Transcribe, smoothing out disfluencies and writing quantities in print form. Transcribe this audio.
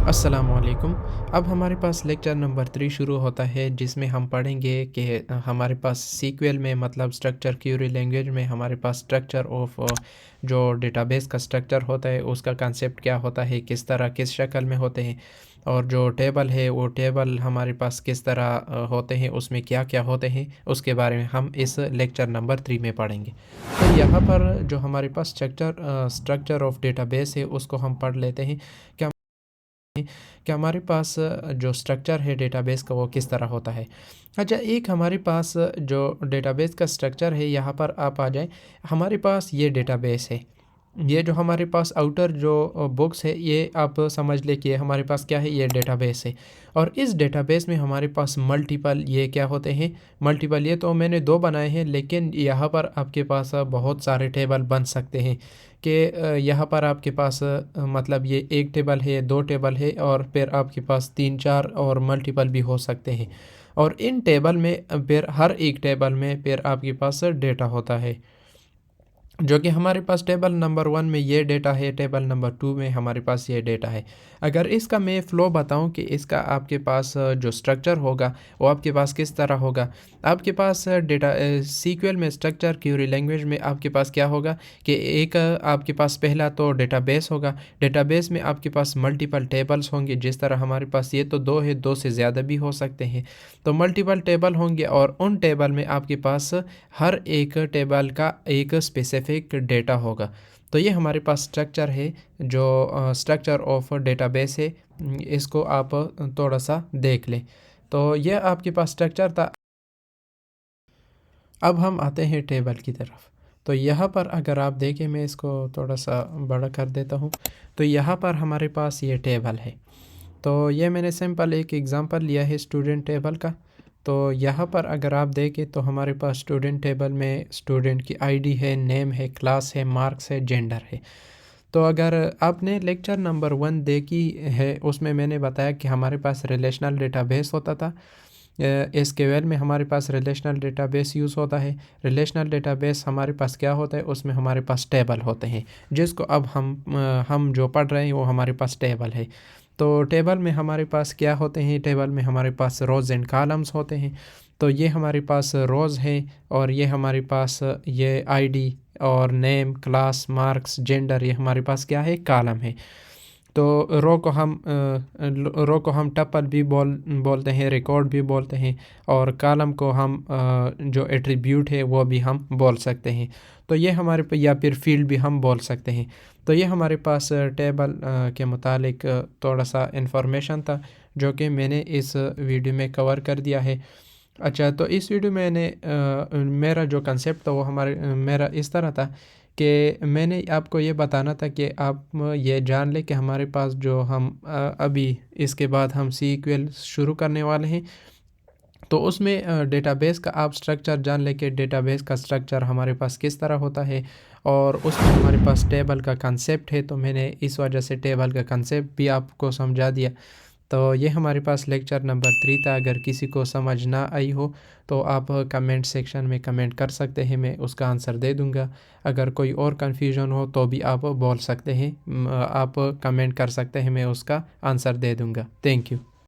अस्सलामुअलैकुम। अब हमारे पास लेक्चर नंबर 3 शुरू होता है, जिसमें हम पढ़ेंगे कि हमारे पास सीक्वल में मतलब स्ट्रक्चर क्यूरी लैंग्वेज में हमारे पास स्ट्रक्चर ऑफ जो डेटाबेस का स्ट्रक्चर होता है उसका कंसेप्ट क्या होता है, किस तरह किस शक्ल में होते हैं, और जो टेबल है वो टेबल हमारे पास किस तरह होते हैं, उसमें क्या क्या होते हैं, उसके बारे में हम इस लेक्चर नंबर 3 में पढ़ेंगे। तो यहाँ पर जो हमारे पास स्ट्रक्चर ऑफ डेटाबेस है उसको हम पढ़ लेते हैं कि हमारे पास जो स्ट्रक्चर है डेटाबेस का वो किस तरह होता है। अच्छा, एक हमारे पास जो डेटाबेस का स्ट्रक्चर है, यहाँ पर आप आ जाएं। हमारे पास ये डेटाबेस है, ये जो हमारे पास आउटर जो बुक्स है ये आप समझ ले कि हमारे पास क्या है, ये डेटाबेस है। और इस डेटाबेस में हमारे पास मल्टीपल ये क्या होते हैं, मल्टीपल ये तो मैंने 2 बनाए हैं, लेकिन यहाँ पर आपके पास बहुत सारे टेबल बन सकते हैं कि यहाँ पर आपके पास मतलब ये एक टेबल है, 2 टेबल है, और फिर आपके पास 3-4 और मल्टीपल भी हो सकते हैं। और इन टेबल में फिर हर एक टेबल में फिर आपके पास डेटा होता है, जो कि हमारे पास टेबल नंबर 1 में ये डेटा है, टेबल नंबर 2 में हमारे पास ये डेटा है। अगर इसका मैं फ़्लो बताऊं कि इसका आपके पास जो स्ट्रक्चर होगा वो आपके पास किस तरह होगा। आपके पास डेटा सीक्वल में स्ट्रक्चर क्यूरी लैंग्वेज में आपके पास क्या होगा कि एक आपके पास पहला तो डेटाबेस होगा। डेटाबेस में आपके पास मल्टीपल टेबल्स होंगे, जिस तरह हमारे पास ये तो 2 है, 2 से ज़्यादा भी हो सकते हैं। तो मल्टीपल टेबल होंगे और उन टेबल में आपके पास हर एक टेबल का एक स्पेसिफिक डेटा होगा। तो ये हमारे पास स्ट्रक्चर है, जो स्ट्रक्चर ऑफ डेटाबेस है। इसको आप थोड़ा सा देख लें। तो ये आपके पास स्ट्रक्चर था। अब हम आते हैं टेबल की तरफ। तो यहाँ पर अगर आप देखें, मैं इसको थोड़ा सा बड़ा कर देता हूँ। तो यहाँ पर हमारे पास ये टेबल है। तो ये मैंने सिंपल एक एग्ज़ाम्पल लिया है स्टूडेंट टेबल का। तो यहाँ पर अगर आप देखें तो हमारे पास स्टूडेंट टेबल में स्टूडेंट की आईडी है, नेम है, क्लास है, मार्क्स है, जेंडर है। तो अगर आपने लेक्चर नंबर 1 देखी है, उसमें मैंने बताया कि हमारे पास रिलेशनल डेटाबेस होता था। एसक्यूएल में हमारे पास रिलेशनल डेटाबेस यूज़ होता है। रिलेशनल डेटाबेस हमारे पास क्या होता है, उसमें हमारे पास टेबल होते हैं, जिसको अब हम जो पढ़ रहे हैं वो हमारे पास टेबल है। तो टेबल में हमारे पास क्या होते हैं, टेबल में हमारे पास रोज़ एंड कॉलम्स होते हैं। तो ये हमारे पास रोज़ हैं, और ये हमारे पास ये आईडी और नेम, क्लास, मार्क्स, जेंडर, ये हमारे पास क्या है, कॉलम है। तो रो को हम टपल भी बोलते हैं, रिकॉर्ड भी बोलते हैं, और कॉलम को हम जो एट्रीब्यूट है वो भी हम बोल सकते हैं। तो ये हमारे पे, या फिर फील्ड भी हम बोल सकते हैं। तो ये हमारे पास टेबल के मुतालिक थोड़ा सा इन्फॉर्मेशन था, जो कि मैंने इस वीडियो में कवर कर दिया है। अच्छा, तो इस वीडियो में मेरा जो कंसेप्ट था वो मेरा इस तरह था कि मैंने आपको ये बताना था कि आप ये जान लें कि हमारे पास जो हम अभी इसके बाद हम सीक्वल शुरू करने वाले हैं। तो उसमें डेटाबेस का आप स्ट्रक्चर जान लें कि डेटाबेस का स्ट्रक्चर हमारे पास किस तरह होता है, और उसमें हमारे पास टेबल का कंसेप्ट है। तो मैंने इस वजह से टेबल का कंसेप्ट भी आपको समझा दिया। तो ये हमारे पास लेक्चर नंबर 3 था। अगर किसी को समझ ना आई हो तो आप कमेंट सेक्शन में कमेंट कर सकते हैं, मैं उसका आंसर दे दूंगा। अगर कोई और कन्फ्यूजन हो तो भी आप बोल सकते हैं, आप कमेंट कर सकते हैं, मैं उसका आंसर दे दूंगा। Thank you.